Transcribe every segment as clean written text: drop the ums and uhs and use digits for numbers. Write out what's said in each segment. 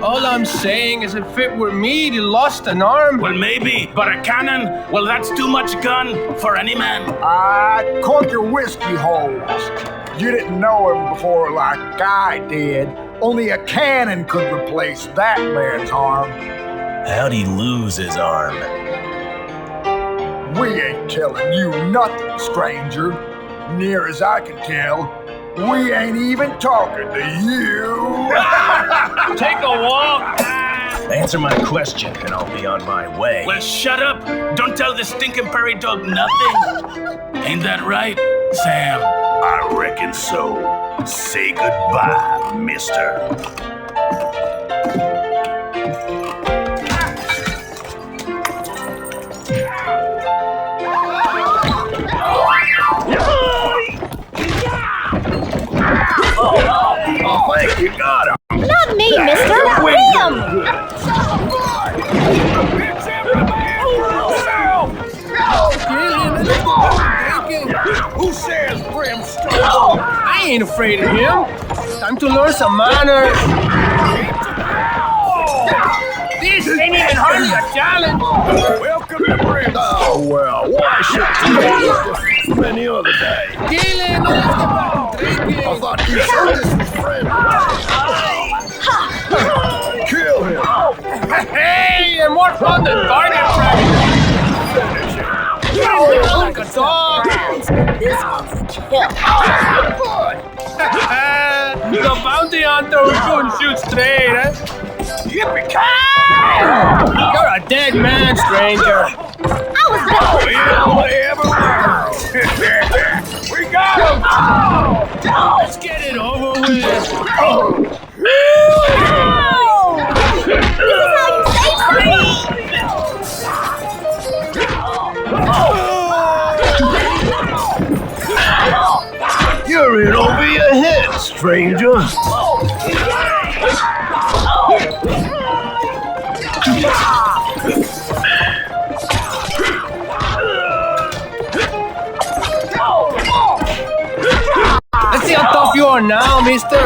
All I'm saying is if it were me, he lost an arm. Well, maybe, but a cannon? Well, that's too much gun for any man. Cork your whiskey holes. You didn't know him before like I did. Only a cannon could replace that man's arm. How'd he lose his arm? We ain't telling you nothing, stranger. Near as I can tell, we ain't even talking to you. Take a walk. Answer my question and I'll be on my way. Well, shut up. Don't tell the stinking prairie dog nothing. Ain't that right, Sam? I reckon so. Say goodbye, mister. Oh, thank you, got him. Not me, mister. Him! Who says Brimstone? I ain't afraid of him. Time to learn some manners. This ain't even hardly a challenge. Welcome to Brimstone. Oh, well, why should you do any other day? Gillen, I thought you said this was friendly. Kill him. Hey, and more fun than bargain practice. Like a dog. This one's a kill. The bounty hunter who couldn't shoot straight, huh? Yippee-ki-yay! You're a dead man, stranger. I was We got him! Let's get it over with. This is how you save somebody! You're in over your head, stranger. Let's see how tough you are now, mister.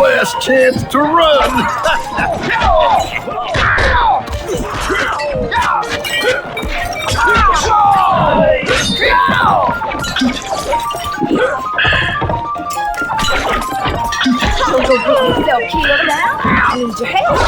Last chance to run. Don't go get yourself killed now. I need your help.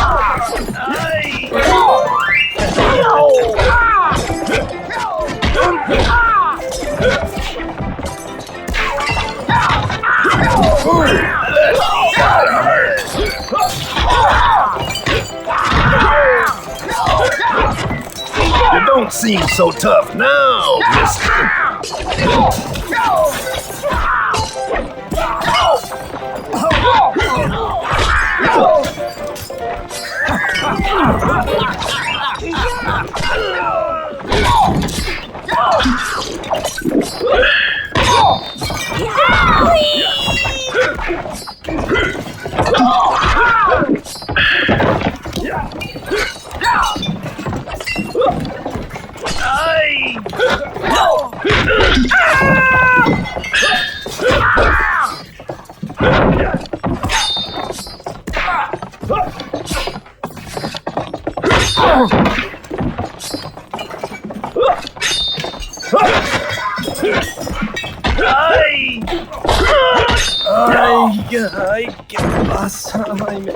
You don't seem so tough now, mister. Ay, ¿qué pasa? Ay, me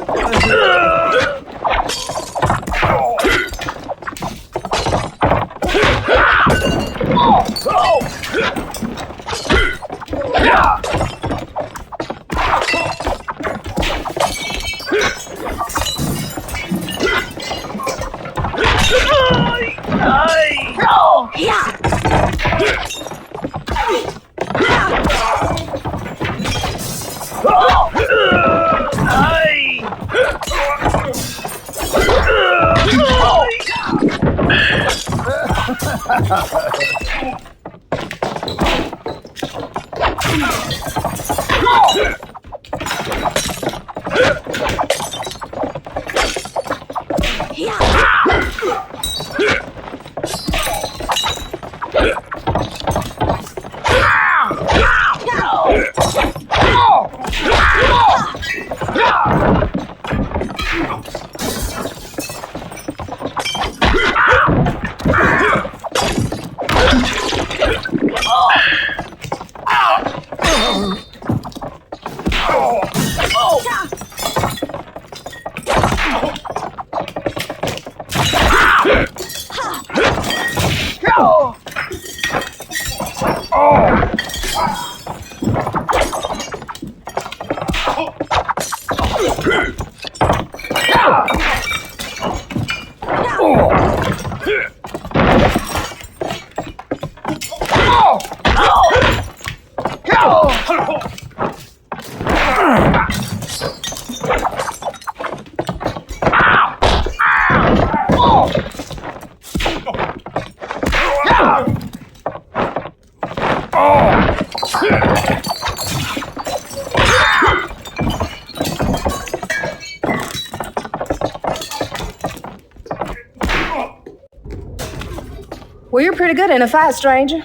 Well, you're pretty good in a fight, stranger.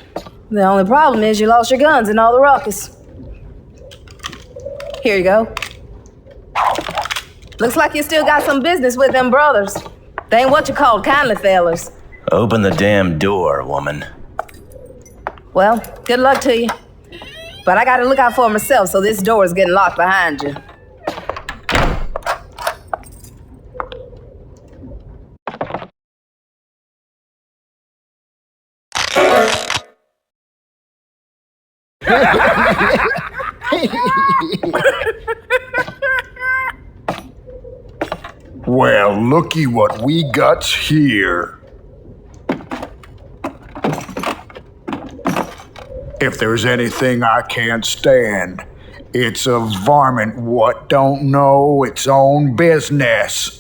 The only problem is you lost your guns in all the ruckus. Here you go. Looks like you still got some business with them brothers. They ain't what you called kindly fellers. Open the damn door, woman. Well, good luck to you. But I gotta look out for myself, so this door is getting locked behind you. Well, looky what we got here. If there's anything I can't stand, it's a varmint what don't know its own business.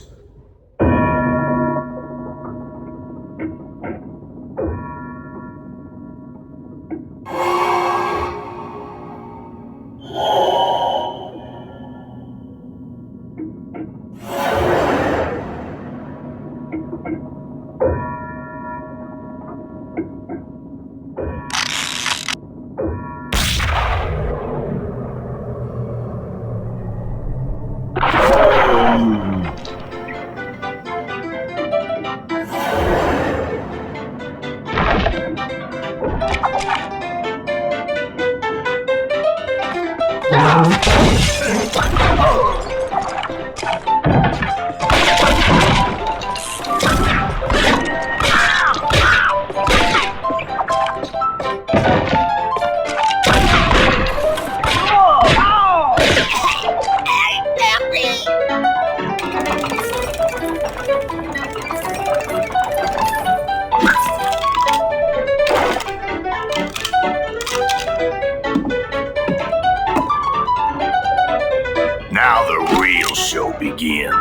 Now the real show begins.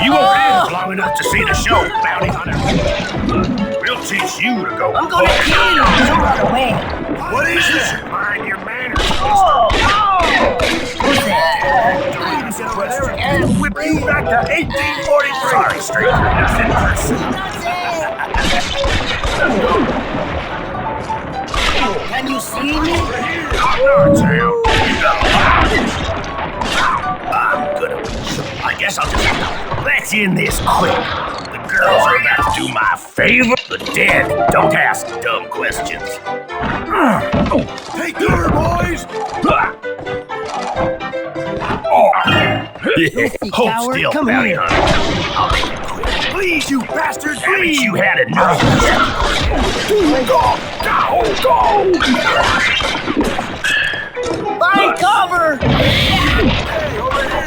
You won't live long enough to see the show, bounty hunter. We'll teach you to go. I'm gonna kill you right away. What is that? Mind your manners. Who's that? And whip you back to 1843. Sorry, stranger. Nothing personal. Can you see me? I'm good. I guess I'll just let's end this quick. The girls are about to do my favor. The dead don't ask dumb questions. Take cover, boys! Hold still, bounty hunter. I'll make it quick. Please, you bastard, please! Haven't you had enough yet? Go! Find cover! Hey, over here!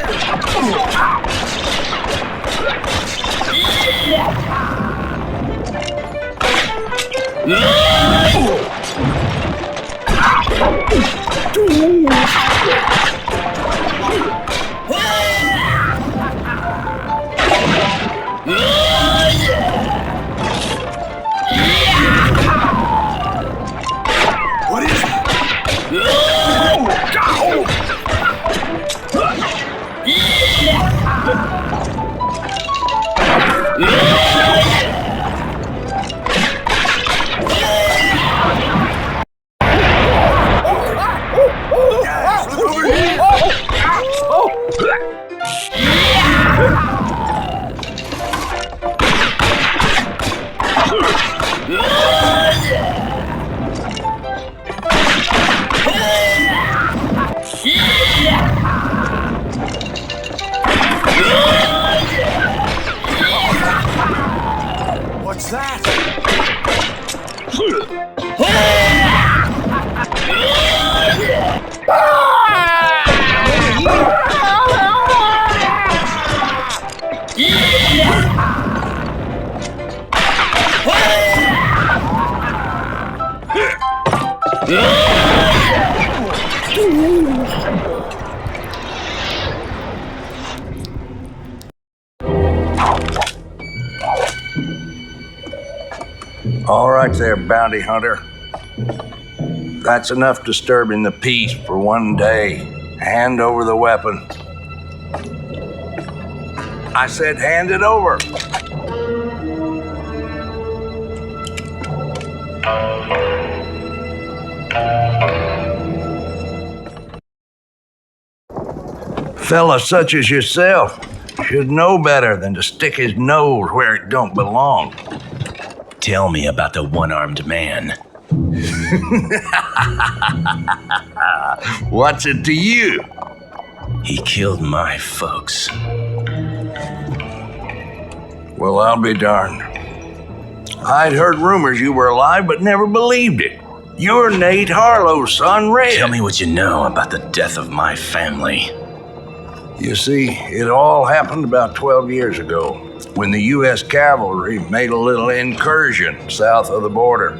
What's that? All right there, bounty hunter. That's enough disturbing the peace for one day. Hand over the weapon. I said hand it over. Fella such as yourself should know better than to stick his nose where it don't belong. Tell me about the one-armed man. What's it to you? He killed my folks. Well, I'll be darned. I'd heard rumors you were alive, but never believed it. You're Nate Harlow's son, Red. Tell me what you know about the death of my family. You see, it all happened about 12 years ago, when the U.S. cavalry made a little incursion south of the border.